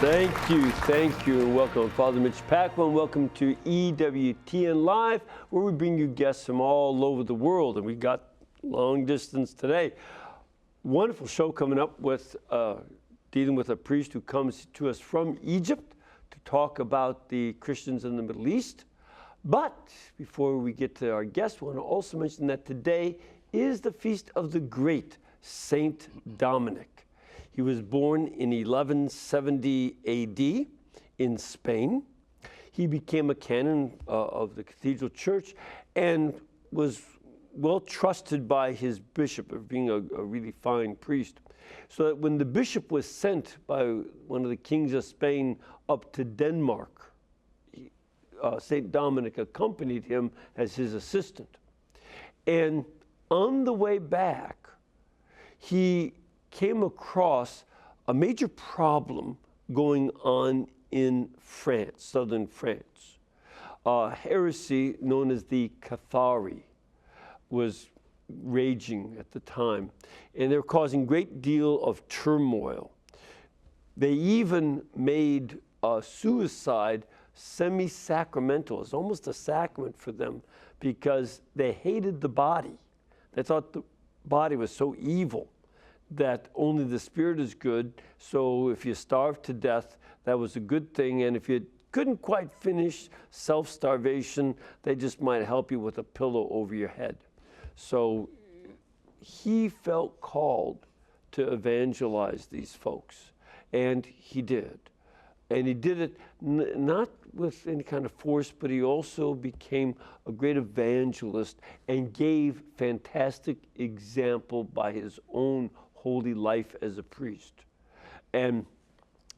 Thank you, and welcome. Father Mitch Paquin, welcome to EWTN Live, where we bring you guests from all over the world, and we got long distance today. Wonderful show coming up with dealing with a priest who comes to us from Egypt to talk about the Christians in the Middle East. But before we get to our guest, I want to also mention that today is the feast of the great Saint Dominic. He was born in 1170 AD in Spain. He became a canon of the Cathedral Church and was well trusted by his bishop of being a really fine priest. So that when the bishop was sent by one of the kings of Spain up to Denmark, St. Dominic accompanied him as his assistant. And on the way back, he came across a major problem going on in France, southern France. Heresy known as the Cathari was raging at the time, and they were causing great deal of turmoil. They even made suicide semi-sacramental. It's almost a sacrament for them because they hated the body. They thought the body was so evil that only the spirit is good. So if you starved to death, that was a good thing. And if you couldn't quite finish self-starvation, they just might help you with a pillow over your head. So he felt called to evangelize these folks, and he did. And he did it not with any kind of force, but he also became a great evangelist and gave fantastic example by his own holy life as a priest, and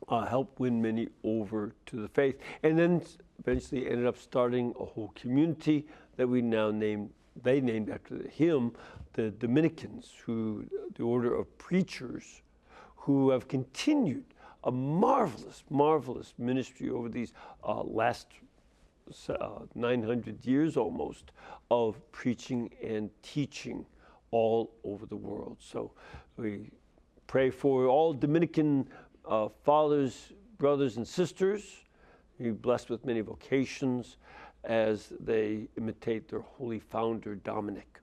helped win many over to the faith. And then eventually ended up starting a whole community that we now they named after him, the Dominicans, the order of preachers who have continued a marvelous, marvelous ministry over these last 900 years almost of preaching and teaching all over the world. So we pray for all Dominican fathers, brothers, and sisters. Be blessed with many vocations as they imitate their holy founder, Dominic.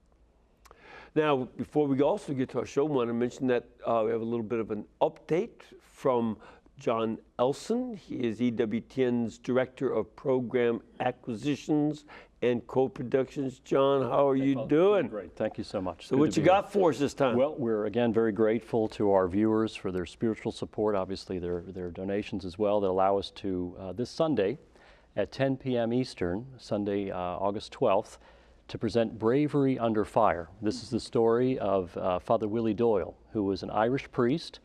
Now, before we also get to our show, I want to mention that we have a little bit of an update from John Elson. He is EWTN's Director of Program Acquisitions and Co-Productions. John, how are you doing? Great, thank you so much. So what you got for us this time? Well, we're again very grateful to our viewers for their spiritual support, obviously their donations as well that allow us to, this Sunday at 10 p.m. Eastern, Sunday, August 12th, to present Bravery Under Fire. This is the story of Father Willie Doyle, who was an Irish priest,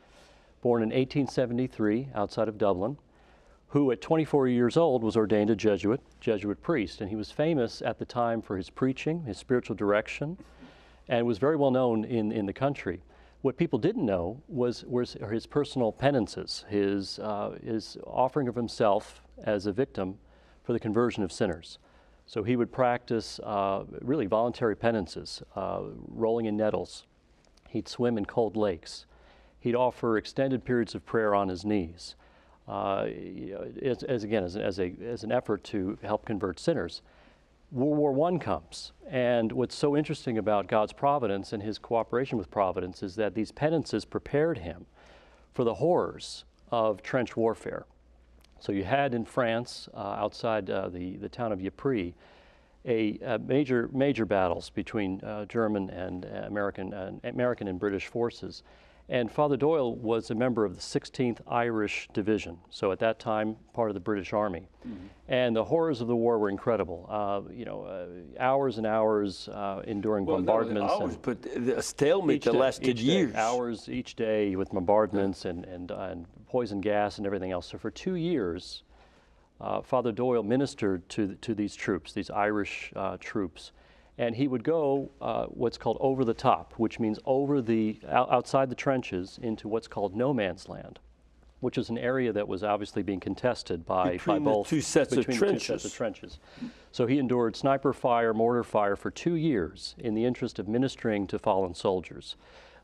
born in 1873 outside of Dublin, who at 24 years old was ordained a Jesuit priest. And he was famous at the time for his preaching, his spiritual direction, and was very well known in the country. What people didn't know was his personal penances, his offering of himself as a victim for the conversion of sinners. So he would practice really voluntary penances, rolling in nettles. He'd swim in cold lakes. He'd offer extended periods of prayer on his knees, as an effort to help convert sinners. World War I comes, and what's so interesting about God's providence and his cooperation with providence is that these penances prepared him for the horrors of trench warfare. So you had in France, outside the town of Ypres, major battles between German and American and British forces. And Father Doyle was a member of the 16th Irish Division, so at that time part of the British Army. Mm-hmm. And the horrors of the war were incredible. Hours and hours enduring bombardments. Hours, but a stalemate that lasted years. Hours each day with bombardments and poison gas and everything else. So for 2 years, Father Doyle ministered to these troops, these Irish troops. And he would go what's called over the top, which means outside the trenches into what's called no man's land, which is an area that was obviously being contested by both two sets of trenches. So he endured sniper fire, mortar fire for 2 years in the interest of ministering to fallen soldiers,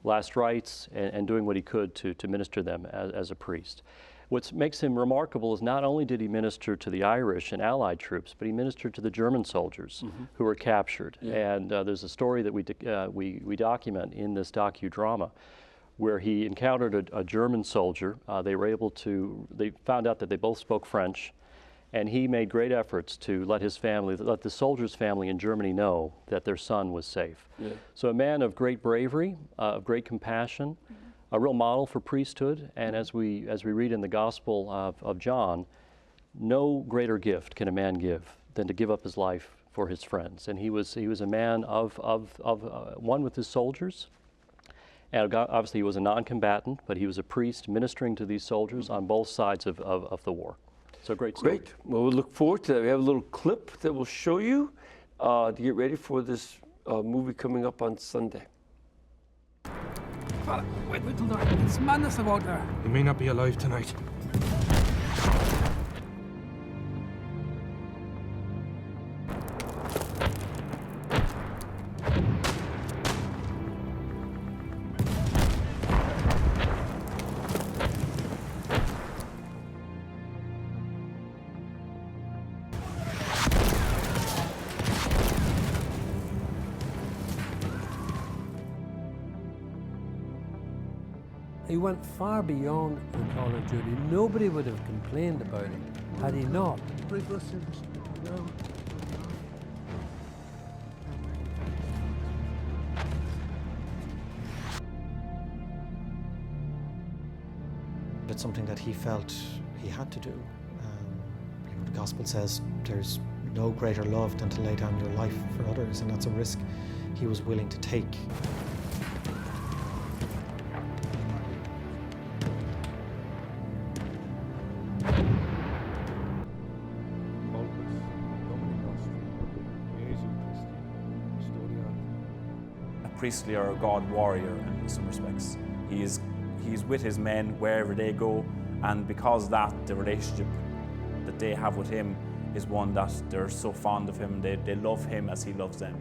last rites, and doing what he could to minister them as a priest. What makes him remarkable is not only did he minister to the Irish and Allied troops, but he ministered to the German soldiers who were captured. And there's a story that we document in this docudrama where he encountered a German soldier. They found out that they both spoke French, and he made great efforts to let the soldier's family in Germany know that their son was safe. So a man of great bravery, of great compassion, a real model for priesthood, and as we read in the Gospel of John, no greater gift can a man give than to give up his life for his friends. And he was a man of one with his soldiers, and obviously he was a non-combatant, but he was a priest ministering to these soldiers on both sides of the war. So great story. Great. Well, we'll look forward to that. We have a little clip that will show you to get ready for this movie coming up on Sunday. Wait till there. It's madness about there. He may not be alive tonight. He went far beyond the call of duty. Nobody would have complained about it had he not. It's something that he felt he had to do. The Gospel says there's no greater love than to lay down your life for others, and that's a risk he was willing to take. Priestly or a God warrior in some respects. He's with his men wherever they go, and because of that, the relationship that they have with him is one that they're so fond of him, they love him as he loves them.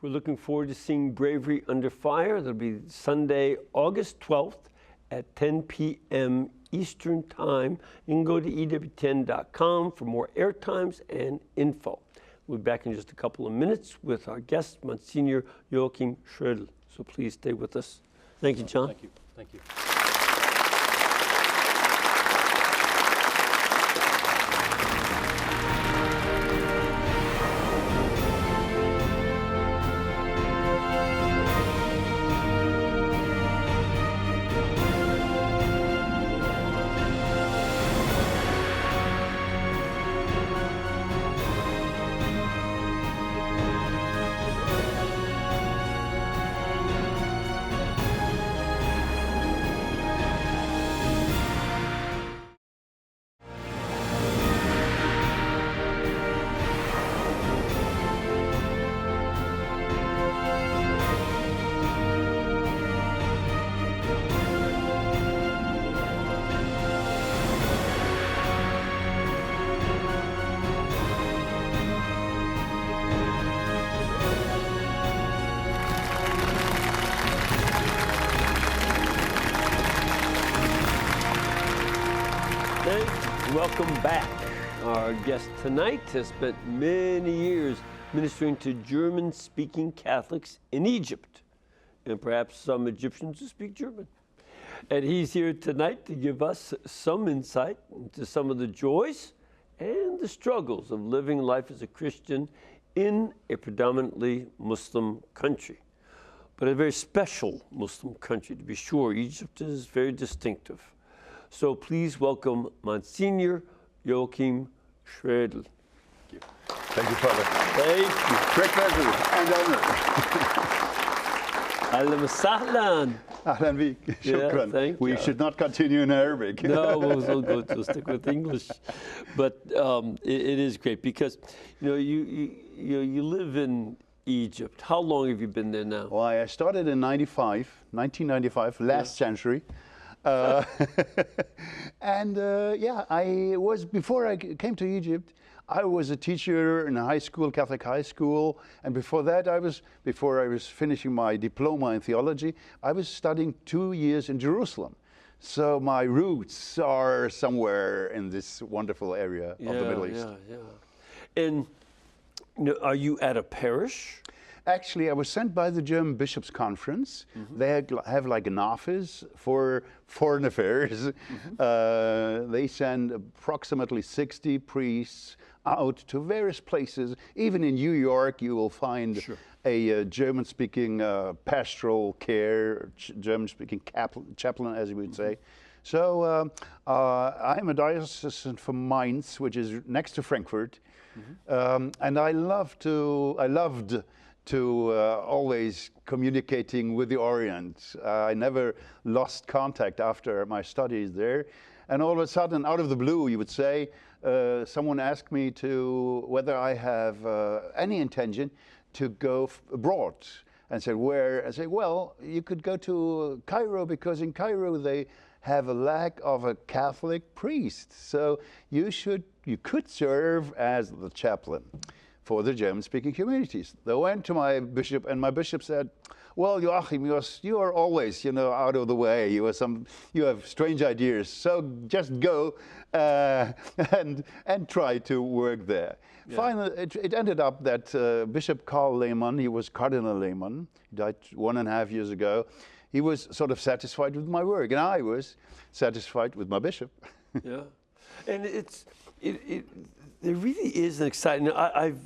We're looking forward to seeing Bravery Under Fire. That'll be Sunday, August 12th at 10 p.m. Eastern Time. You can go to EWTN.com for more airtimes and info. We'll be back in just a couple of minutes with our guest, Msgr. Joachim Schroedel. So please stay with us. Thank you, John. Thank you. Thank you. Welcome back. Our guest tonight has spent many years ministering to German-speaking Catholics in Egypt, and perhaps some Egyptians who speak German. And he's here tonight to give us some insight into some of the joys and the struggles of living life as a Christian in a predominantly Muslim country, but a very special Muslim country, to be sure. Egypt is very distinctive. So please welcome Msgr. Joachim Schroedel. Thank you. Thank you, Father. Thank you. Great pleasure and honor. أهلا وسهلا. أهلا بك. شكرا. thank We you. should not continue in Arabic. No, we'll stick with English. But it is great because you live in Egypt. How long have you been there now? Well, I started in 1995, last century. And I was, before I came to Egypt, I was a teacher in a high school, Catholic high school, and before that before I was finishing my diploma in theology, I was studying 2 years in Jerusalem. So my roots are somewhere in this wonderful area of the Middle East. Yeah. And are you at a parish? Actually, I was sent by the German Bishops' Conference. They have like an office for foreign affairs. They send approximately 60 priests out to various places. Even in New York, you will find a German-speaking pastoral care, German-speaking chaplain, as you would say. So I'm a diocesan from Mainz, which is next to Frankfurt, and I loved to always communicating with the Orient. I never lost contact after my studies there. And all of a sudden, out of the blue, you would say, someone asked me whether I have any intention to go abroad. And said, where? I said, well, you could go to Cairo, because in Cairo they have a lack of a Catholic priest. So you could serve as the chaplain for the German-speaking communities. They went to my bishop, and my bishop said, well, Joachim, you are always, out of the way. You have strange ideas. So just go and try to work there. Yeah. Finally, it ended up that Bishop Karl Lehmann, he was Cardinal Lehmann, he died 1.5 years ago. He was sort of satisfied with my work, and I was satisfied with my bishop. Yeah, and there really is an exciting. I've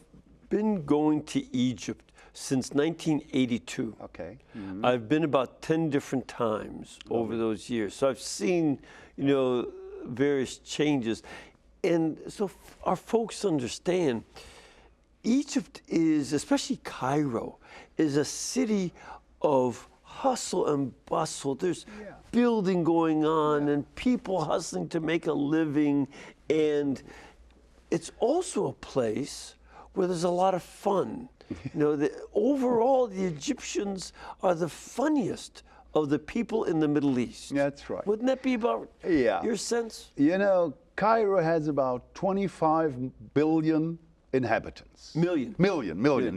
been going to Egypt since 1982. Okay. I've been about 10 different times over those years. So I've seen, various changes. And so our folks understand Egypt is, especially Cairo, is a city of hustle and bustle. There's building going on and people hustling to make a living. And it's also a place where there's a lot of fun. Overall, the Egyptians are the funniest of the people in the Middle East. That's right. Wouldn't that be about your sense? Cairo has about 25 billion inhabitants. Million,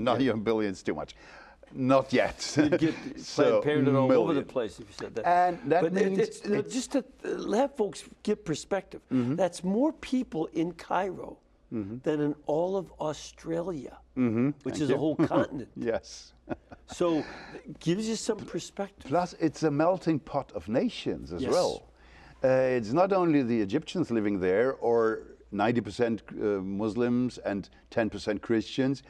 not even billions, too much. Not yet. You'd get Planned Parenthood all over the place if you said that. And that means it's just to let folks get perspective. That's more people in Cairo than in all of Australia, which is a whole continent. Yes. So it gives you some perspective. Plus, it's a melting pot of nations as well. It's not only the Egyptians living there, or 90% Muslims and 10% Christians.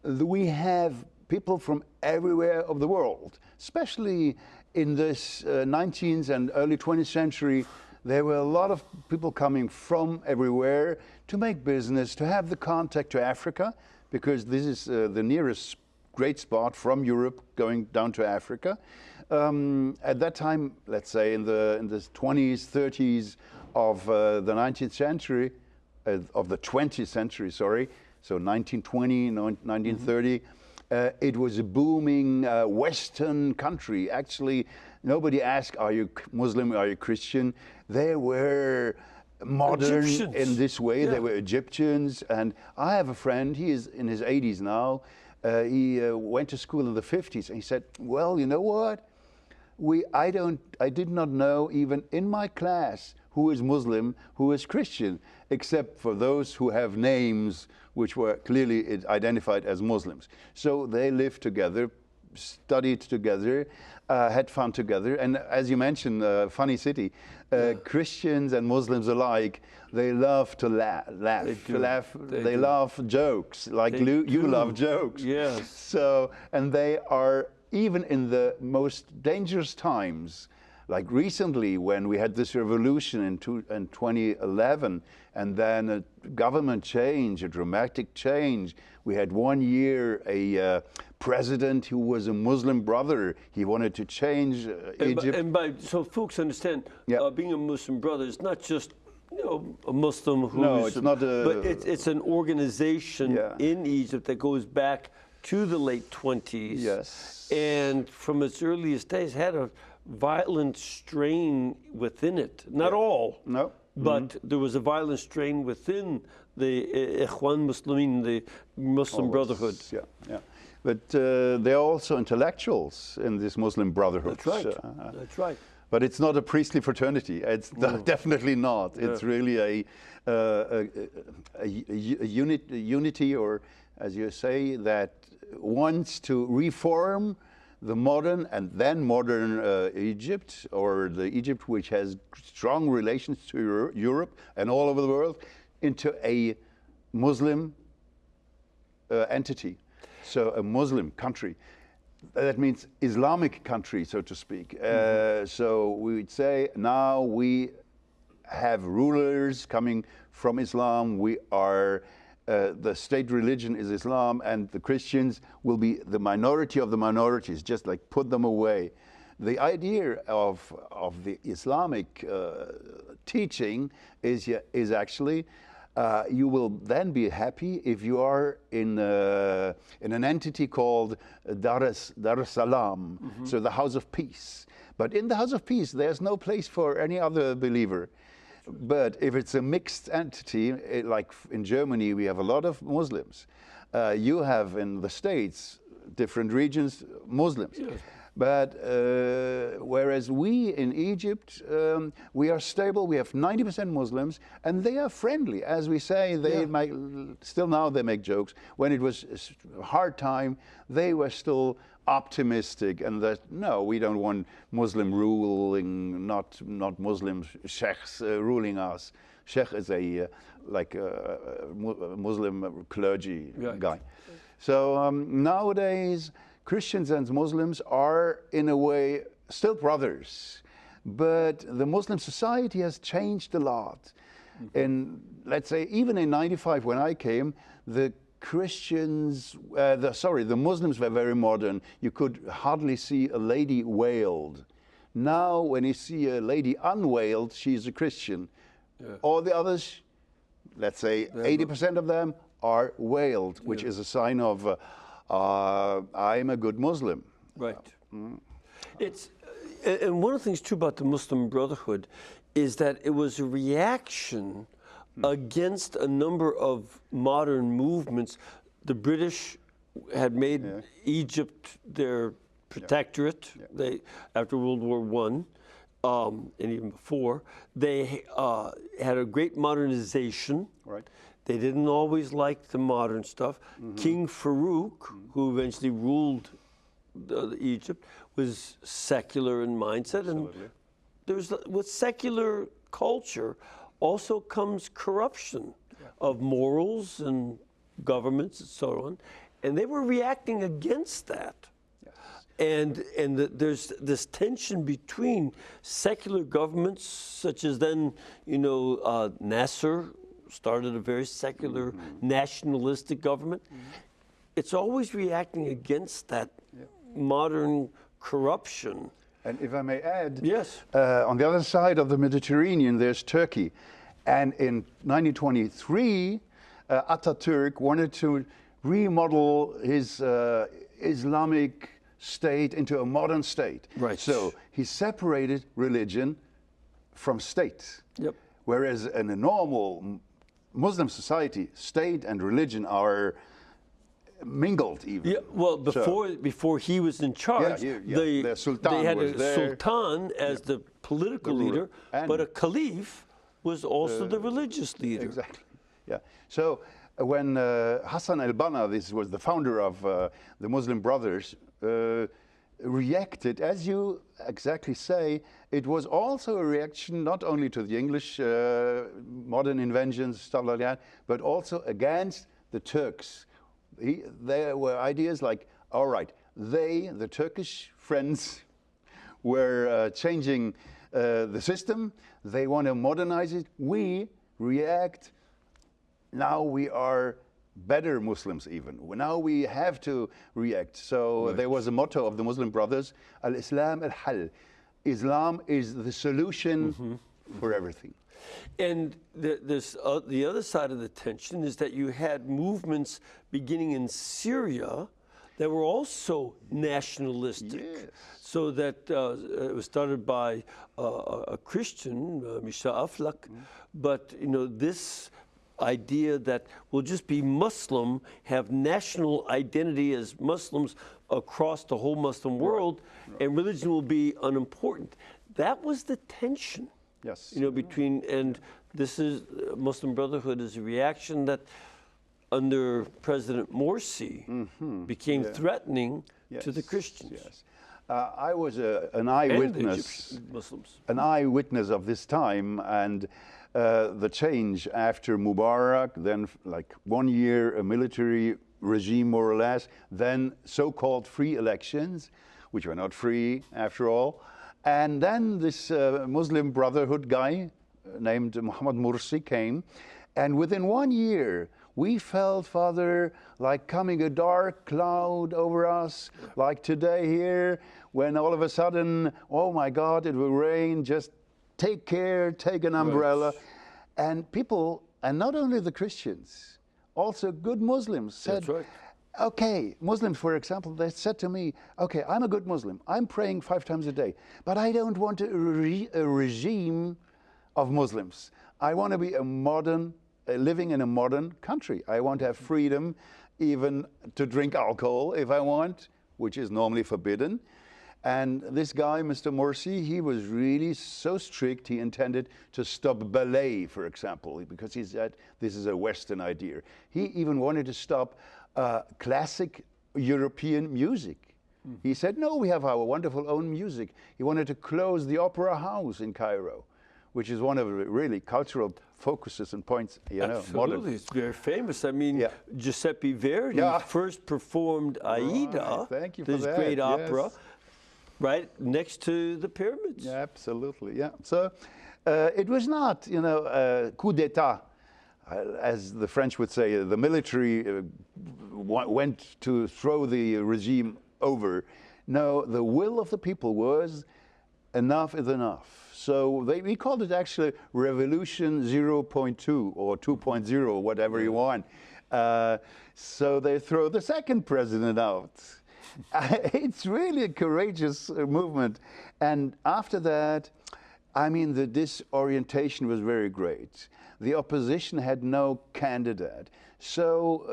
We have people from everywhere of the world, especially in this 19th and early 20th century. There were a lot of people coming from everywhere to make business, to have the contact to Africa, because this is the nearest great spot from Europe going down to Africa. At that time, let's say in the 20s, 30s of the 19th century, of the 20th century, sorry, so 1920, 1930, it was a booming Western country. Actually, nobody asked, are you Muslim, are you Christian? They were modern Egyptians. In this way. They were Egyptians. And I have a friend, he is in his 80s now. He went to school in the 50s, and he said, well, you know what? I did not know even in my class who is Muslim, who is Christian, except for those who have names which were clearly identified as Muslims. So they lived together, studied together, had fun together. And as you mentioned, funny city, Christians and Muslims alike, they love to laugh. They love jokes, like you love jokes. Yes. So, and they are, even in the most dangerous times, Like recently, when we had this revolution in 2011, and then a government change, a dramatic change. We had 1 year a president who was a Muslim brother. He wanted to change Egypt. So folks understand, Yeah. being a Muslim brother is not just a Muslim who No, is, it's not a- but it's an organization Yeah. in Egypt that goes back to the late 20s. Yes. And from its earliest days had a violent strain within it. Not all. No. But there was a violent strain within the Ikhwan Muslimin, the Muslim Brotherhood. Yeah, yeah. But there are also intellectuals in this Muslim Brotherhood. That's right. That's right. But it's not a priestly fraternity. It's definitely not. It's really a unity, or as you say, that wants to reform the modern and then modern Egypt, or the Egypt which has strong relations to Europe and all over the world, into a Muslim entity. So a Muslim country. That means Islamic country, so to speak. So we would say now we have rulers coming from Islam. We are the state religion is Islam, and the Christians will be the minority of the minorities, just like put them away. The idea of the Islamic teaching is actually you will then be happy if you are in an entity called Dar es Salaam, so the House of Peace. But in the House of Peace, there's no place for any other believer. But if it's a mixed entity, like in Germany, we have a lot of Muslims. You have in the States, different regions, Muslims. Yes. But whereas we in Egypt, we are stable, we have 90% Muslims, and they are friendly. As we say, they make, still now they make jokes. When it was a hard time, they were still optimistic, and that, no, we don't want Muslim ruling, not Muslim sheikhs ruling us. Sheikh is a Muslim clergy guy. So nowadays, Christians and Muslims are, in a way, still brothers, but the Muslim society has changed a lot. And let's say, even in '95 when I came, the Christians, the Muslims were very modern. You could hardly see a lady veiled. Now, when you see a lady unveiled, she's a Christian. Yeah. All the others, let's say 80% of them are veiled, which is a sign of I'm a good Muslim. Right. It's, and one of the things too about the Muslim Brotherhood is that it was a reaction against a number of modern movements. The British had made Egypt their protectorate. They, after World War I, and even before, they had a great modernization. Right. They didn't always like the modern stuff. King Farouk, who eventually ruled Egypt, was secular in mindset. Absolutely. And with secular culture also comes corruption of morals and governments and so on. And they were reacting against that. Yes. And there's this tension between secular governments, such as then, Nasser started a very secular, nationalistic government. It's always reacting against that modern corruption. And if I may add, yes, on the other side of the Mediterranean, there's Turkey. And in 1923, Ataturk wanted to remodel his Islamic state into a modern state. Right. So he separated religion from state. Yep. Whereas in a normal Muslim society, state and religion are mingled even. Yeah, well, before he was in charge, the Sultan they had was a sultan as the political leader, but a caliph was also the religious leader. Exactly. Yeah. So when Hassan al-Banna, this was the founder of the Muslim Brothers, reacted, as you exactly say, it was also a reaction not only to the English modern inventions, stuff like that, but also against the Turks. There were ideas like, all right, the Turkish friends, were changing the system. They want to modernize it. We react. Now we are better Muslims even. Now we have to react. So there was a motto of the Muslim Brothers, Al-Islam al-Hal. Islam is the solution for everything. And the other side of the tension is that you had movements beginning in Syria that were also nationalistic. Yes. So that it was started by a Christian, Misha Aflak, but this idea that we'll just be Muslim, have national identity as Muslims across the whole Muslim world, and religion will be unimportant. That was the tension. Yes. Between, and this is Muslim Brotherhood is a reaction that under President Morsi became threatening to the Christians. Yes. I was an eyewitness, an eyewitness of this time, and the change after Mubarak, then like 1 year a military regime more or less, then so-called free elections, which were not free after all. And then this Muslim Brotherhood guy named Mohammed Morsi came, and within 1 year we felt, Father, like coming a dark cloud over us, like today here, when all of a sudden, oh my God, it will rain, just take care, take an umbrella. And people, and not only the Christians, also good Muslims said, okay, Muslims, for example, they said to me, okay, I'm a good Muslim. I'm praying 5 times a day, but I don't want a regime of Muslims. I want to be a modern, living in a modern country. I want to have freedom even to drink alcohol if I want, which is normally forbidden. And this guy, Mr. Morsi, he was really so strict, he intended to stop ballet, for example, because he said this is a Western idea. He even wanted to stop classic European music. He said, no, we have our wonderful own music. He wanted to close the Opera House in Cairo, which is one of the really cultural focuses and points, Absolutely, modern. it's very famous. I mean, Giuseppe Verdi first performed Aida, Thank you for this that. great opera, right next to the pyramids. Yeah, absolutely, yeah. So it was not, coup d'etat, as the French would say. The military went to throw the regime over. No, the will of the people was enough is enough. So we called it actually Revolution 0.2 or 2.0, whatever you want. So they throw the second president out. It's really a courageous movement. And after that, I mean, the disorientation was very great. The opposition had no candidate. So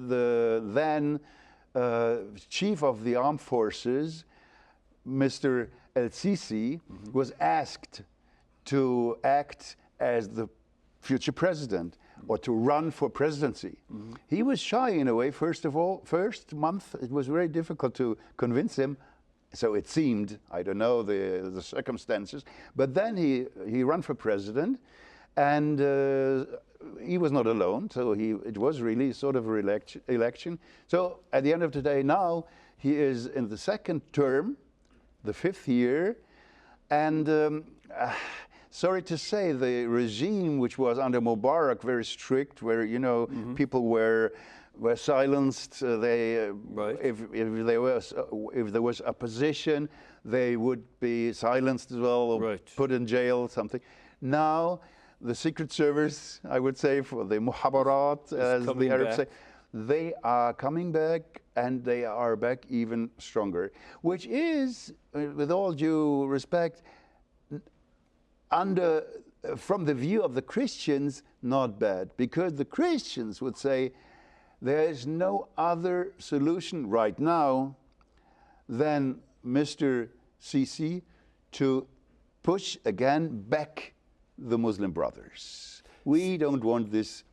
the then chief of the armed forces, Mr. El-Sisi, was asked to act as the future president or to run for presidency. He was shy in a way. First of all, first month, it was very difficult to convince him. So it seemed, I don't know the circumstances, but then he ran for president, and he was not alone, so it was really sort of an election. So at the end of the day, now he is in the second term, the 5th year, and sorry to say, the regime, which was under Mubarak, very strict, where people were silenced. If there was opposition, they would be silenced as well, or put in jail, something. Now, the Secret Service, I would say, for the muhabarat, as the Arabs say, they are coming back, and they are back even stronger, which is, with all due respect, from the view of the Christians, not bad, because the Christians would say there is no other solution right now than Mr. Sisi to push again back the Muslim Brothers. We don't want this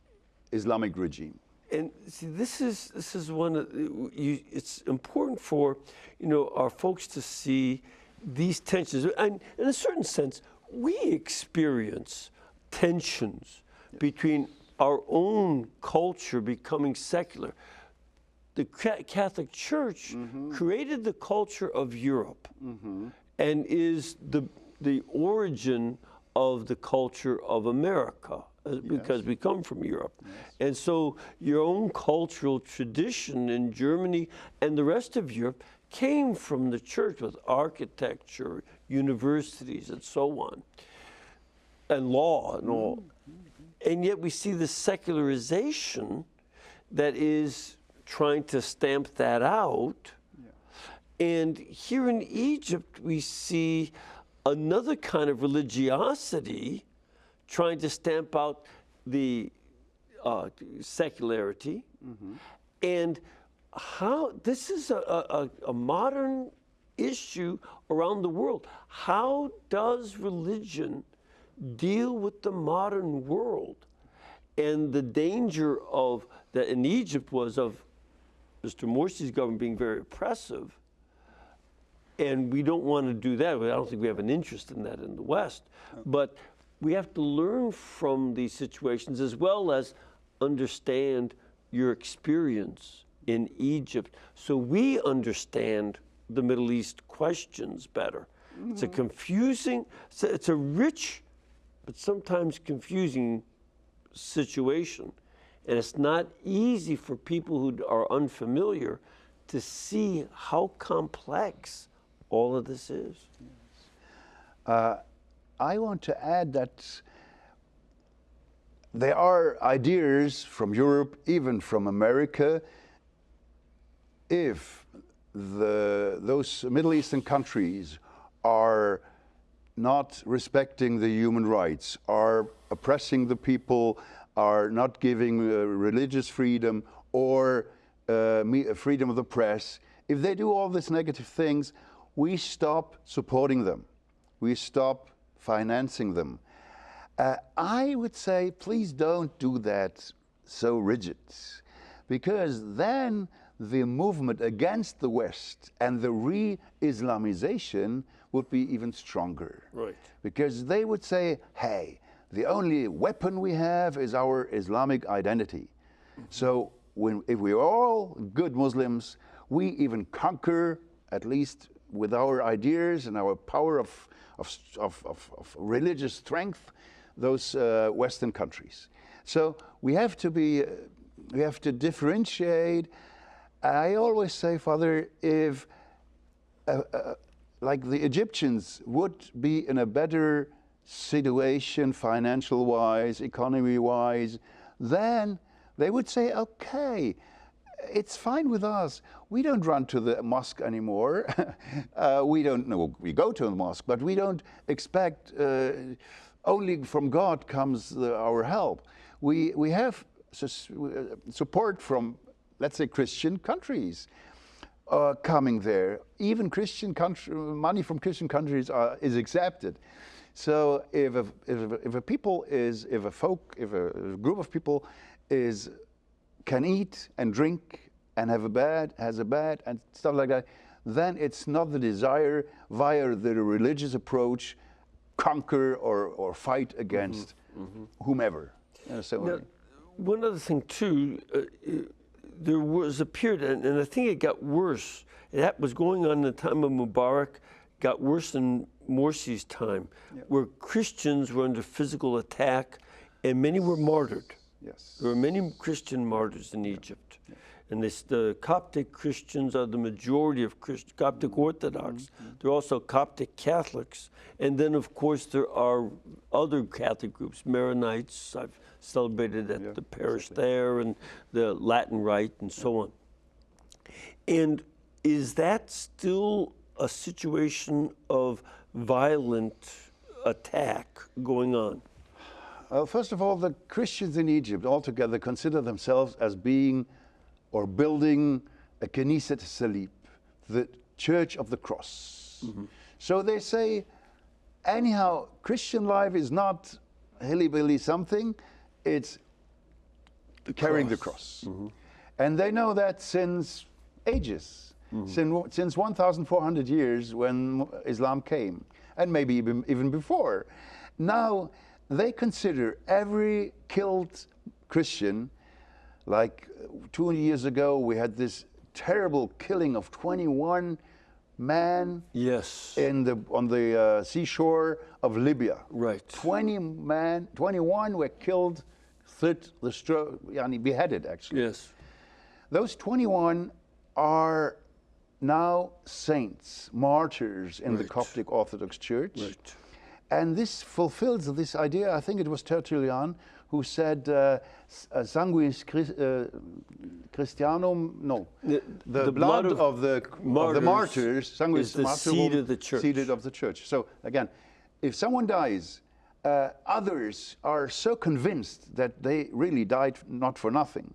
Islamic regime. And see, this is one of it's important for our folks to see these tensions. And in a certain sense, we experience tensions between our own culture becoming secular. The Catholic Church created the culture of Europe. and is the origin of the culture of America, because we come from Europe. And so your own cultural tradition in Germany and the rest of Europe came from the church with architecture, universities, and so on, and law and all. And yet we see the secularization that is trying to stamp that out. And here in Egypt, we see another kind of religiosity trying to stamp out the secularity. And how this is a modern issue around the world. How does religion deal with the modern world? And the danger of that in Egypt was of Mr. Morsi's government being very oppressive. And we don't want to do that. I don't think we have an interest in that in the West. But we have to learn from these situations as well as understand your experience in Egypt so we understand the Middle East questions better. It's a confusing, it's a rich, but sometimes confusing situation. And it's not easy for people who are unfamiliar to see how complex all of this is. I want to add that there are ideas from Europe, even from America, if those Middle Eastern countries are not respecting the human rights, are oppressing the people, are not giving religious freedom or freedom of the press, if they do all these negative things, we stop supporting them. We stop financing them. I would say, please don't do that so rigid, because then the movement against the West and the re-Islamization would be even stronger. Right. Because they would say, hey, the only weapon we have is our Islamic identity. So if we're all good Muslims, we even conquer, at least with our ideas and our power of religious strength, those Western countries. So we have to differentiate. I always say, Father, if like the Egyptians would be in a better situation, financial-wise, economy-wise, then they would say, okay, it's fine with us. We don't run to the mosque anymore. We go to the mosque, but we don't expect only from God comes our help. We have support from, let's say, Christian countries coming there. Even money from Christian countries is accepted. So if a group of people can eat and drink and has a bed and stuff like that, then it's not the desire via the religious approach conquer or fight against whomever. So one other thing too, there was a period, and I think it got worse. That was going on in the time of Mubarak, got worse in Morsi's time, where Christians were under physical attack, and many were martyred. Yes. There were many Christian martyrs in Egypt. And the Coptic Christians are the majority of Coptic Orthodox. There are also Coptic Catholics. And then, of course, there are other Catholic groups, Maronites. I've celebrated at the parish there, and the Latin Rite, and so on. And is that still a situation of violent attack going on? First of all, the Christians in Egypt altogether consider themselves as being or building a Knesset Salib, the Church of the Cross. So they say, anyhow, Christian life is not hilly-billy something, it's carrying the cross. And they know that since ages, since 1,400 years when Islam came, and maybe even before. Now, they consider every killed Christian, like 2 years ago, we had this terrible killing of 21 man Yes. on the seashore of Libya. Right. 21 were killed, beheaded actually. Yes. Those 21 are now saints, martyrs in the Right. Coptic Orthodox Church. Right. And this fulfills this idea. I think it was Tertullian who said, sanguis Christianum, no, the blood of the martyrs, sanguis is the martyrum, seed of the church. seed of the church. So again, if someone dies, others are so convinced that they really died not for nothing,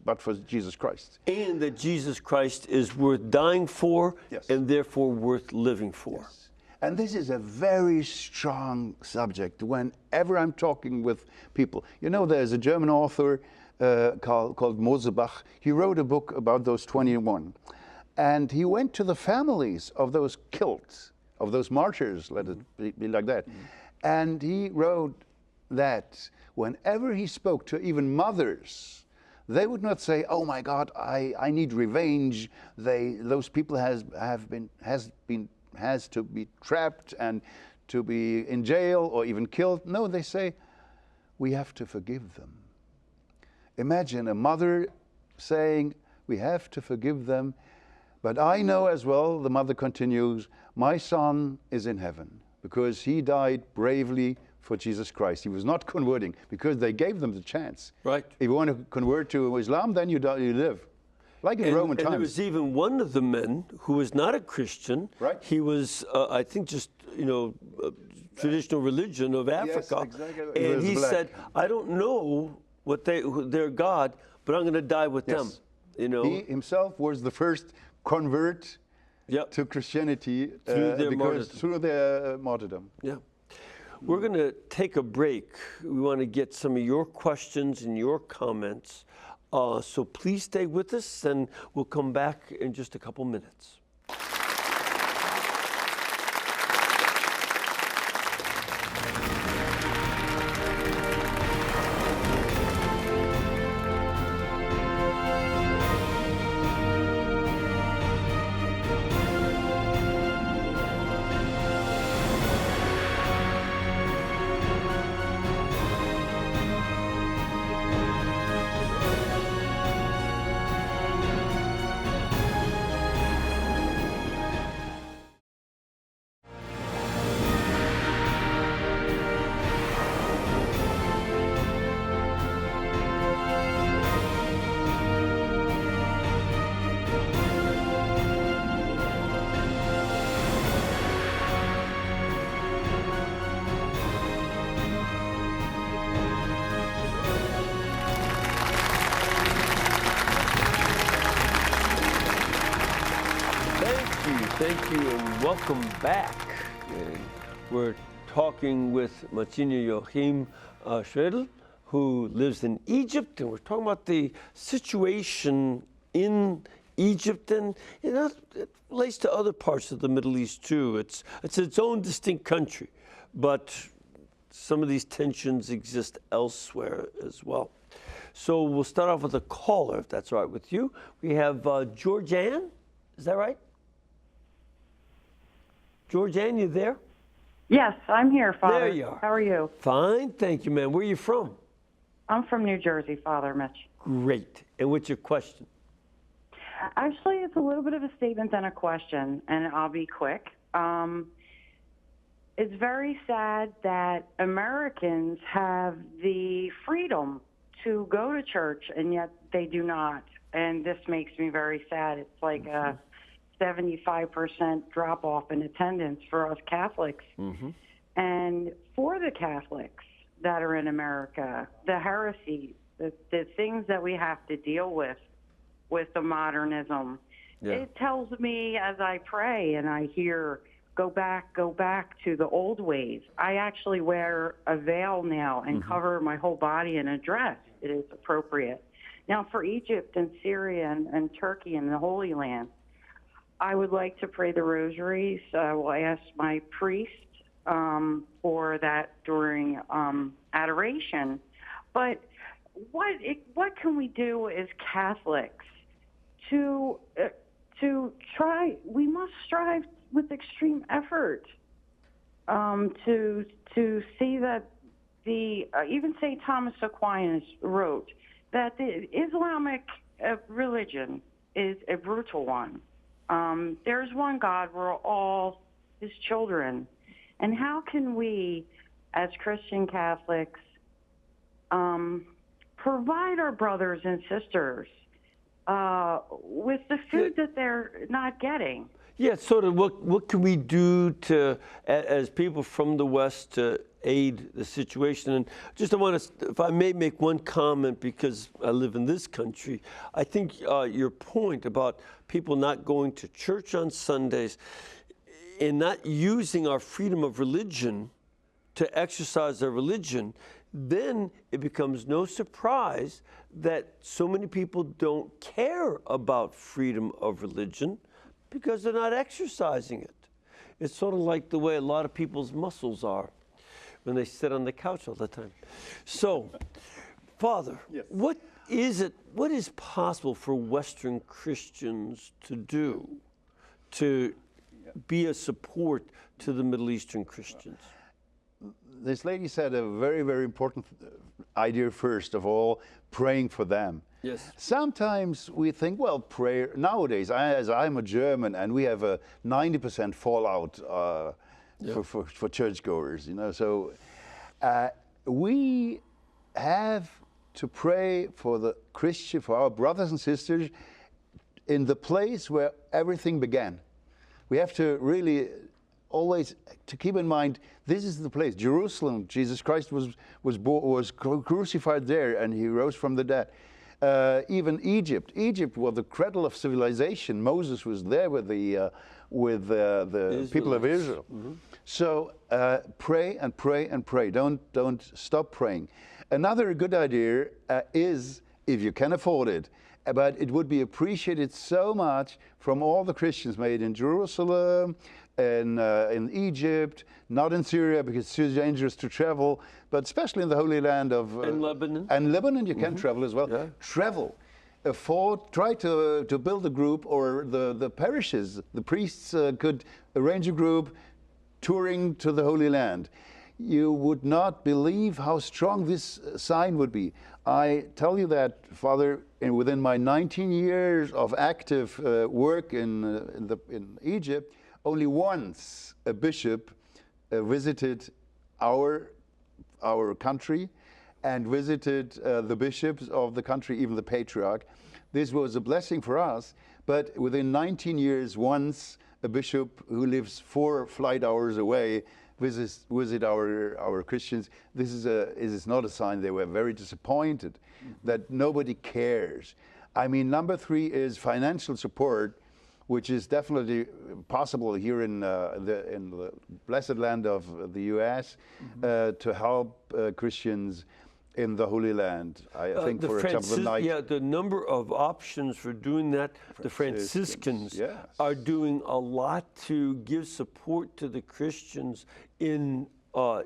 but for Jesus Christ. And that Jesus Christ is worth dying for, Yes. and therefore worth living for. Yes. And this is a very strong subject whenever I'm talking with people. You know, there's a German author called Mosebach. He wrote a book about those 21. And he went to the families of those killed, of those martyrs, let it be like that. And he wrote that whenever he spoke to even mothers, they would not say, "Oh my God, I need revenge. Those people has to be trapped and to be in jail or even killed." No, they say, "We have to forgive them." Imagine a mother saying, "We have to forgive them, but I know as well," the mother continues, "my son is in heaven because he died bravely for Jesus Christ. He was not converting because they gave them the chance." Right. If you want to convert to Islam, then you live. Like in Roman And times. there was even one of the men who was not a Christian. Right. He was, I think, just traditional religion of Africa. exactly. He And was he black. said, "I don't know their God, but I'm going to die with them." Yes. You know. He himself was the first convert Yep. to Christianity Through their martyrdom. through their martyrdom. Yeah. We're going to take a break. We want to get some of your questions and your comments. So please stay with us, and we'll come back in just a couple minutes. Thank you, and welcome back. And we're talking with Msgr Joachim Schroedel, who lives in Egypt, and we're talking about the situation in Egypt, and it relates to other parts of the Middle East too. It's its own distinct country, but some of these tensions exist elsewhere as well. So we'll start off with a caller, if that's all right with you. We have Georgianne, is that right? Georgianne, you there? Yes, I'm here, Father. There you are. How are you? Fine, thank you, ma'am. Where are you from? I'm from New Jersey, Father Mitch. Great. And what's your question? Actually, it's a little bit of a statement than a question, and I'll be quick. It's very sad that Americans have the freedom to go to church, and yet they do not. And this makes me very sad. It's like a 75% drop-off in attendance for us Catholics. Mm-hmm. And for the Catholics that are in America, the heresies, the things that we have to deal with the modernism, it tells me as I pray and I hear, go back to the old ways. I actually wear a veil now and cover my whole body in a dress. It is appropriate. Now for Egypt and Syria and Turkey and the Holy Land, I would like to pray the rosaries. Well, I ask my priest for that during adoration. But what can we do as Catholics to we must strive with extreme effort to see that even St. Thomas Aquinas wrote that the Islamic religion is a brutal one. There's one God, we're all his children. And how can we, as Christian Catholics, provide our brothers and sisters with the food that they're not getting? Yeah, sort of what can we do to, as people from the West, to aid the situation? And just I want to, if I may make one comment, because I live in this country, I think your point about people not going to church on Sundays and not using our freedom of religion to exercise their religion, then it becomes no surprise that so many people don't care about freedom of religion because they're not exercising it. It's sort of like the way a lot of people's muscles are when they sit on the couch all the time. So, Father, yes. What is possible for Western Christians to do to be a support to the Middle Eastern Christians? This lady said a very, very important idea first of all, praying for them. Yes. Sometimes we think, well, prayer, nowadays, as I'm a German, and we have a 90% fallout for churchgoers, you know, so we have to pray for the Christian, for our brothers and sisters in the place where everything began. We have to really always to keep in mind, this is the place, Jerusalem. Jesus Christ was crucified there, and he rose from the dead. Even Egypt. Egypt was the cradle of civilization. Moses was there with the people of Israel. Mm-hmm. So pray and pray and pray. Don't stop praying. Another good idea is, if you can afford it, but it would be appreciated so much from all the Christians made in Jerusalem, in Egypt, not in Syria because it's too dangerous to travel, but especially in the Holy Land of in Lebanon. And Lebanon, you can travel as well. Yeah. Travel, try to build a group, or the parishes, the priests could arrange a group touring to the Holy Land. You would not believe how strong this sign would be. I tell you that, Father, within my 19 years of active work in Egypt, only once a bishop visited our country and visited the bishops of the country, even the patriarch. This was a blessing for us, but within 19 years, once a bishop who lives 4 flight hours away visit our Christians. This is not a sign. They were very disappointed that nobody cares. I mean, number 3 is financial support, which is definitely possible here in the blessed land of the U.S. To help Christians in the Holy Land. I think, for example, the number of options for doing that. The Franciscans are doing a lot to give support to the Christians in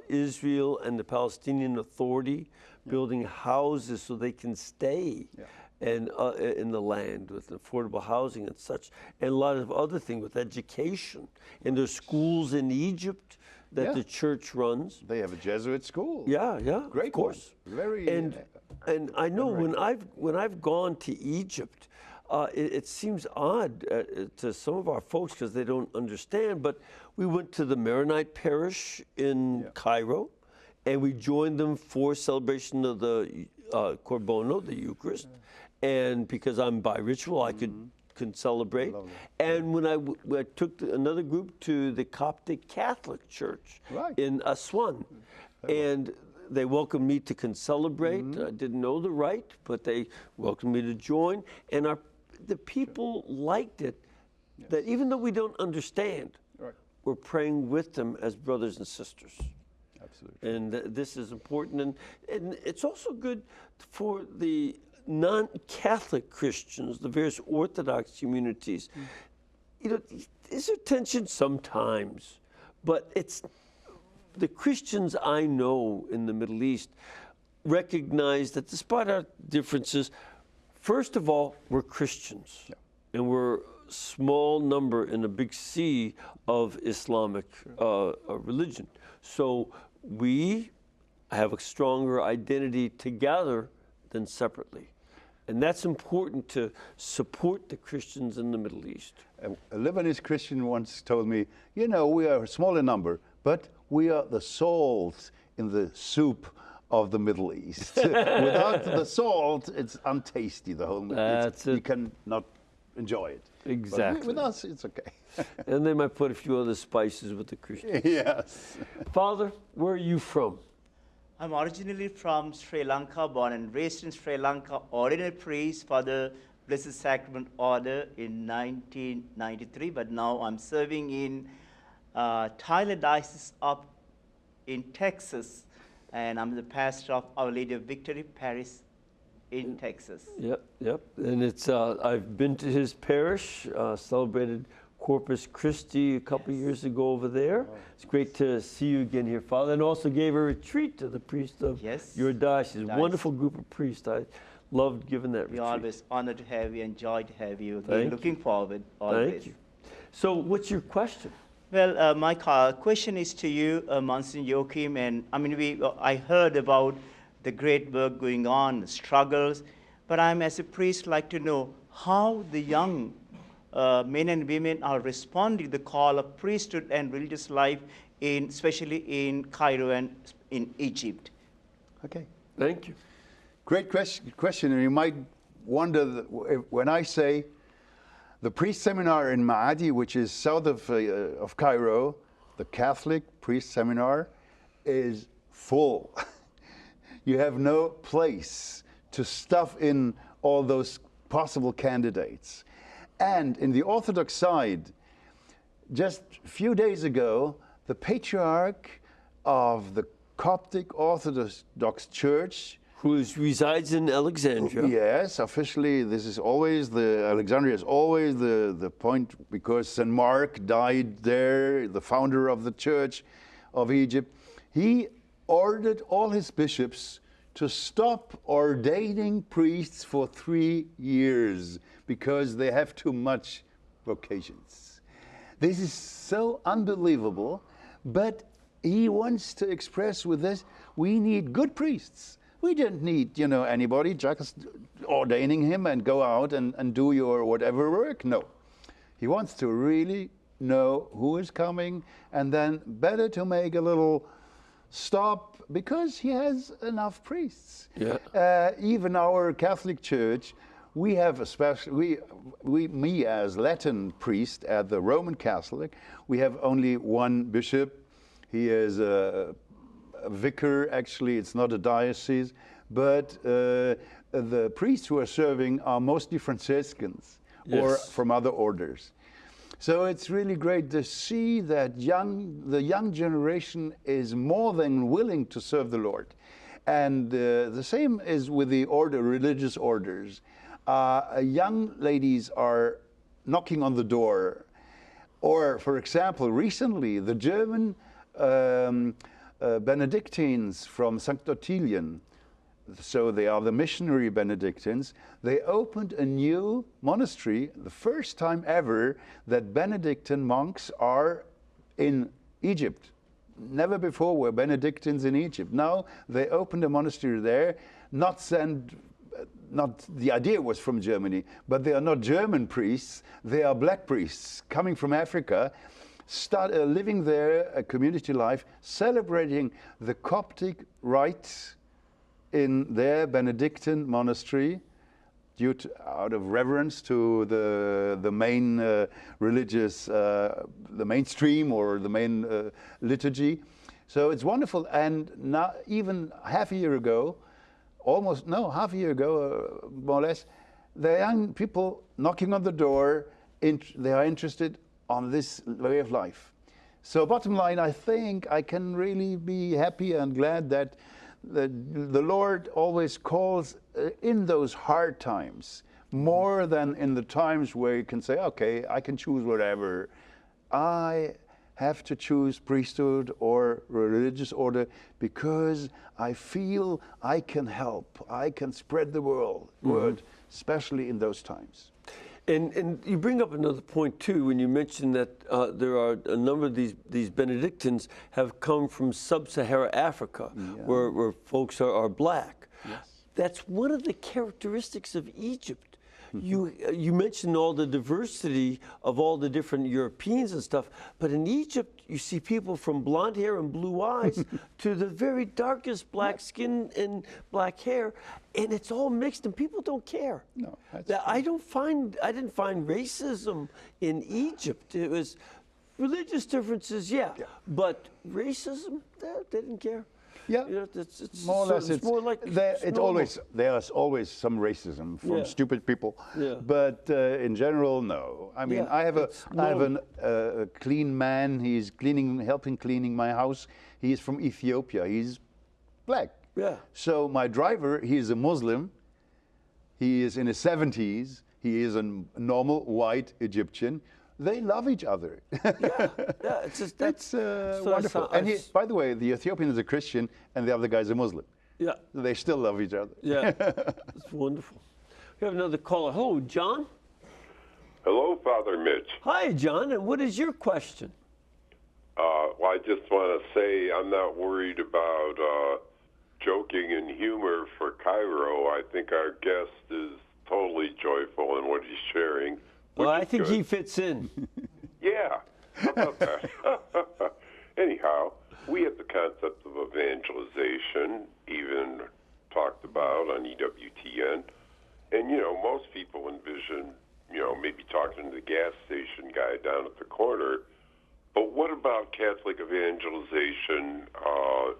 Israel and the Palestinian Authority, building houses so they can stay. And in the land with affordable housing and such, and a lot of other things with education. And there's schools in Egypt that the church runs. They have a Jesuit school. Yeah, great, of course. Very. And I know when I've gone to Egypt, it seems odd to some of our folks because they don't understand. But we went to the Maronite parish in Cairo, and we joined them for celebration of the Corbono, the Eucharist. And because I'm bi-ritual, I can celebrate. Lovely. And when I took another group to the Coptic Catholic Church in Aswan, and they welcomed me to celebrate. I didn't know the rite, but they welcomed me to join. And the people liked it, that even though we don't understand, we're praying with them as brothers and sisters. Absolutely. And this is important. And it's also good for the non-Catholic Christians, the various Orthodox communities. You know, there's a tension sometimes, but it's the Christians I know in the Middle East recognize that despite our differences, first of all, we're Christians, and we're small number in a big sea of Islamic religion. So we have a stronger identity together than separately. And that's important to support the Christians in the Middle East. A Lebanese Christian once told me, you know, we are a smaller number, but we are the salt in the soup of the Middle East. Without the salt, it's untasty, the whole Middle East. You cannot enjoy it. Exactly. But with us, it's okay. And they might put a few other spices with the Christians. Yes. Father, where are you from? I'm originally from Sri Lanka, born and raised in Sri Lanka, ordinary priest for the Blessed Sacrament Order in 1993, but now I'm serving in Tyler Diocese up in Texas, and I'm the pastor of Our Lady of Victory Parish in Texas. Yep, yep. And it's I've been to his parish, celebrated Corpus Christi a couple years ago over there. It's great to see you again here, Father, and also gave a retreat to the priest of your diocese. Wonderful group of priests. I loved giving that retreat. We're always honored to have you, enjoy to have you. We're looking forward always. Thank you. So what's your question? Well, my question is to you, Monsignor Joachim, and I mean, I heard about the great work going on, the struggles, but I'm as a priest like to know how the young men and women are responding to the call of priesthood and religious life, especially in Cairo and in Egypt. Okay. Thank you. Great question. And you might wonder, when I say the priest seminar in Maadi, which is south of Cairo, the Catholic priest seminar, is full. You have no place to stuff in all those possible candidates. And in the Orthodox side, just a few days ago, the Patriarch of the Coptic Orthodox Church, who resides in Alexandria. Yes, officially, this is always Alexandria is always the point, because St. Mark died there, the founder of the Church of Egypt. He ordered all his bishops to stop ordaining priests for 3 years because they have too much vocations. This is so unbelievable, but he wants to express with this, we need good priests. We don't need, anybody just ordaining him and go out and do your whatever work. No. He wants to really know who is coming, and then better to make a little stop because he has enough priests. Yeah. Even our Catholic Church, we have a special, me as Latin priest at the Roman Catholic, we have only one bishop. He is a vicar, actually, it's not a diocese, but the priests who are serving are mostly Franciscans or from other orders. So it's really great to see that the young generation is more than willing to serve the Lord. And the same is with the religious orders. Young ladies are knocking on the door. Or, for example, recently, the German Benedictines from St. Ottilien, so they are the missionary Benedictines, they opened a new monastery, the first time ever that Benedictine monks are in Egypt. Never before were Benedictines in Egypt. Now they opened a monastery there, not the idea was from Germany, but they are not German priests, they are black priests coming from Africa, living there, a community life, celebrating the Coptic rites in their Benedictine monastery, out of reverence to the main religious, the mainstream or the main liturgy. So it's wonderful. And now, even half a year ago, half a year ago, more or less, the young people knocking on the door, they are interested on this way of life. So bottom line, I think I can really be happy and glad that the Lord always calls in those hard times, more than in the times where you can say, okay, I can choose whatever. I have to choose priesthood or religious order because I feel I can help, I can spread the word, especially in those times. And you bring up another point too when you mention that there are a number of these Benedictines have come from sub-Saharan Africa, where folks are black. Yes. That's one of the characteristics of Egypt. You mentioned all the diversity of all the different Europeans and stuff, but in Egypt you see people from blonde hair and blue eyes to the very darkest black skin and black hair, and it's all mixed, and people don't care. No, that's I didn't find racism in Egypt. It was religious differences, but racism, they didn't care. Yeah, you know, it's more or less. It's more like there's always some racism from stupid people. Yeah. But in general, no. I mean, I have a clean man. He's helping cleaning my house. He's from Ethiopia. He's black. Yeah. So my driver, he is a Muslim. He is in his 70s. He is a normal white Egyptian. They love each other. It's just that's wonderful. And by the way, the Ethiopian is a Christian, and the other guy's a Muslim. Yeah. They still love each other. Yeah, it's wonderful. We have another caller. Hello, John. Hello, Father Mitch. Hi, John. And what is your question? Well, I just want to say I'm not worried about joking and humor for Cairo. I think our guest is totally joyful in what he's sharing. Well, I think he fits in. Yeah. How about that? Anyhow, we have the concept of evangelization, even talked about on EWTN. And, you know, most people envision, you know, maybe talking to the gas station guy down at the corner. But what about Catholic evangelization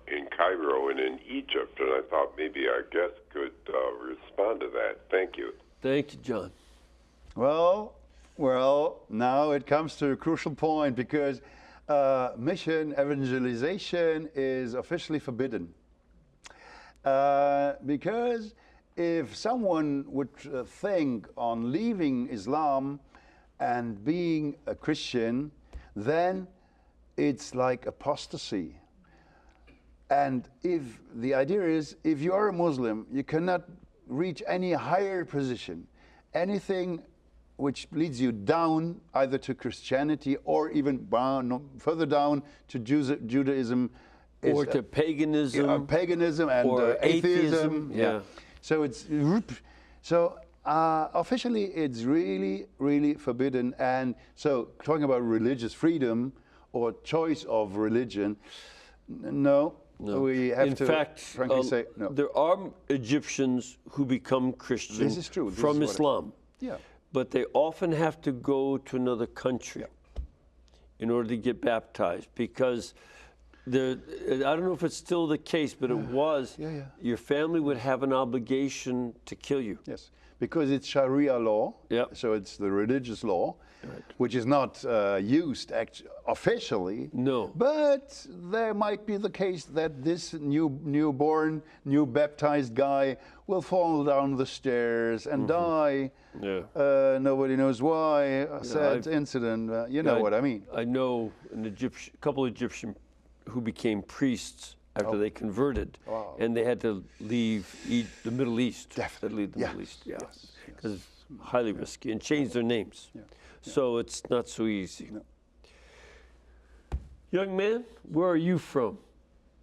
in Cairo and in Egypt? And I thought maybe our guest could respond to that. Thank you. Thank you, John. Well, now it comes to a crucial point because mission evangelization is officially forbidden. Because if someone would think on leaving Islam and being a Christian, then it's like apostasy. And if the idea is, if you are a Muslim, you cannot reach any higher position, anything which leads you down either to Christianity or even further down to Judaism. Or to paganism. Paganism and or atheism. Yeah. So it's officially it's really, really forbidden. And so talking about religious freedom or choice of religion, no. We have to frankly say no. There are Egyptians who become Christian this is true. This from is Islam. Yeah. But they often have to go to another country in order to get baptized because I don't know if it's still the case, but it was. Your family would have an obligation to kill you. Yes, because it's Sharia law. Yeah. So it's the religious law, which is not used officially. No. But there might be the case that this new baptized guy will fall down the stairs and die. Yeah. Nobody knows why. A sad incident. You know what I mean. I know a couple of Egyptian who became priests after they converted, and they had to leave the Middle East. Definitely. Leave the Middle East, because it's highly risky, and change their names. So it's not so easy. No. Young man, where are you from?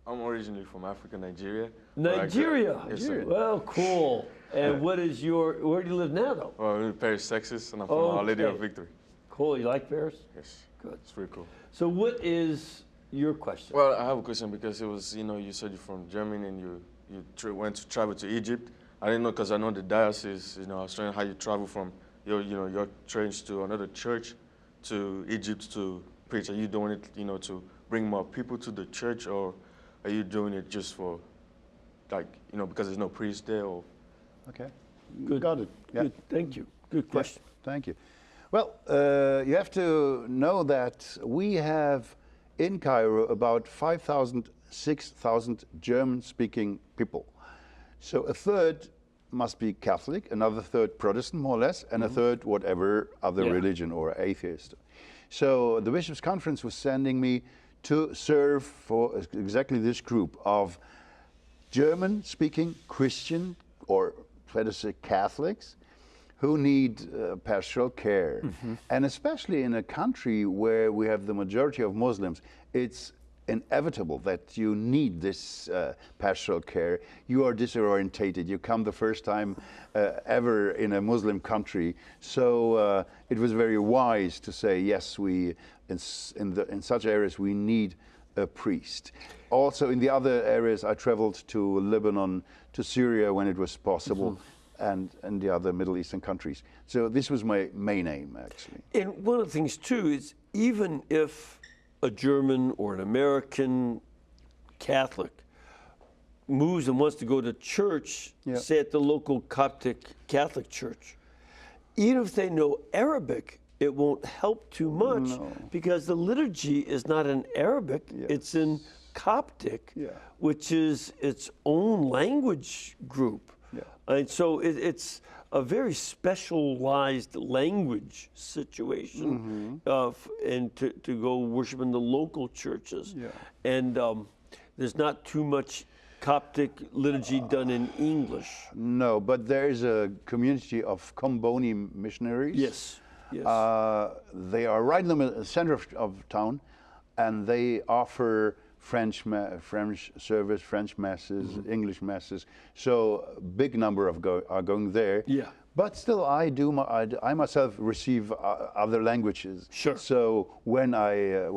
I'm originally from Africa, Nigeria. Nigeria? Yes, sir. Well, cool. And where do you live now, though? Well, I'm in Paris, Texas, and I'm from Our Lady of Victory. Cool. You like Paris? Yes. Good. It's pretty cool. So what is your question? Well, I have a question because it was, you said you're from Germany and you went to travel to Egypt. I didn't know because I know the diocese, I was trying how you travel from your church to another church to Egypt to preach. Are you doing it, to bring more people to the church, or are you doing it just for, because there's no priest there? Or? Okay. Good. Got it. Yeah. Good. Thank you. Good question. Yeah. Thank you. Well, you have to know that we have in Cairo about 5,000, 6,000 German-speaking people. So a third must be Catholic, another third Protestant, more or less, and a third whatever other religion or atheist. So the Bishops' Conference was sending me to serve for exactly this group of German-speaking Christian, or let us say Catholics, who need pastoral care. And especially in a country where we have the majority of Muslims, it's inevitable that you need this pastoral care. You are disorientated. You come the first time ever in a Muslim country. So it was very wise to say, yes, we in such areas we need a priest. Also in the other areas, I traveled to Lebanon, to Syria when it was possible, and the other Middle Eastern countries. So this was my main aim, actually. And one of the things, too, is even if a German or an American Catholic moves and wants to go to church, say at the local Coptic Catholic church, even if they know Arabic, it won't help too much because the liturgy is not in Arabic, it's in Coptic, which is its own language group. And so it's a very specialized language situation and to go worship in the local churches. And there's not too much Coptic liturgy done in English. No, but there is a community of Comboni missionaries. Yes. They are right in the center of town, and they offer French service, French masses, English masses. So a big number are going there. But still, I myself receive other languages. So when I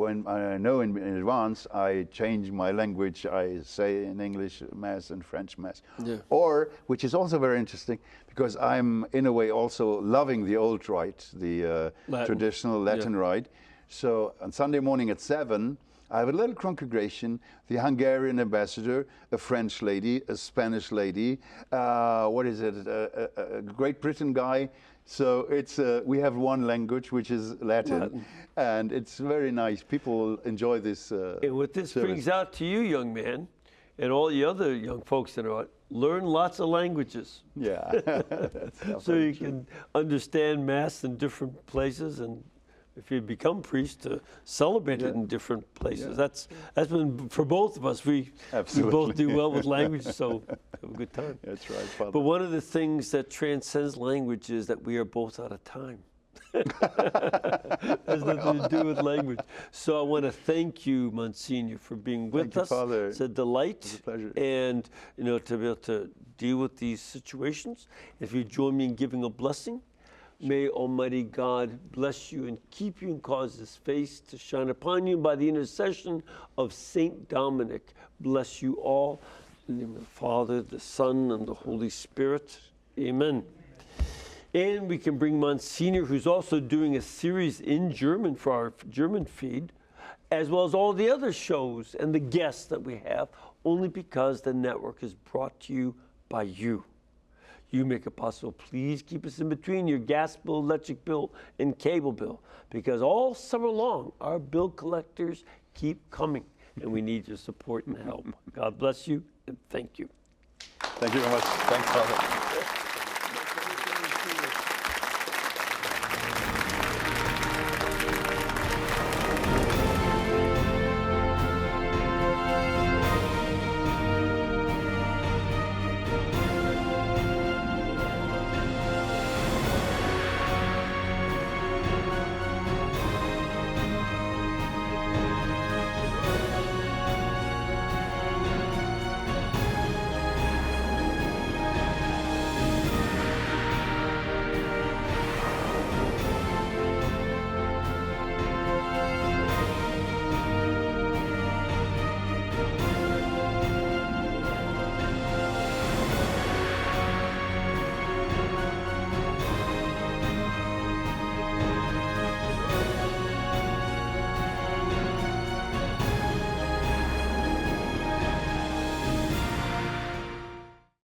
know in advance, I change my language. I say in English mass and French mass. Or, which is also very interesting, because I'm in a way also loving the old rite, the traditional Latin rite. So on Sunday morning at 7. I have a little congregation, the Hungarian ambassador, a French lady, a Spanish lady, a Great Britain guy. So it's we have one language, which is Latin. And it's very nice. People enjoy this And what this service. brings out to you, young man, and all the other young folks that are out, learn lots of languages. So you can understand Mass in different places, and if you become priest, to celebrate it in different places. That's been for both of us. We both do well with language, so have a good time. That's right, Father. But one of the things that transcends language is that we are both out of time. Has nothing to do with language. So I want to thank you, Monsignor, for being with us. Father. It's a delight. It's a pleasure. And to be able to deal with these situations. If you join me in giving a blessing. May Almighty God bless you and keep you and cause His face to shine upon you. By the intercession of Saint Dominic, bless you all. In the name of the Father, the Son, and the Holy Spirit. Amen. And we can bring Monsignor, who's also doing a series in German for our German feed, as well as all the other shows and the guests that we have, only because the network is brought to you by you. You make it possible. Please keep us in between your gas bill, electric bill, and cable bill, because all summer long, our bill collectors keep coming, and we need your support and help. God bless you, and thank you. Thank you very much. Thanks, Father.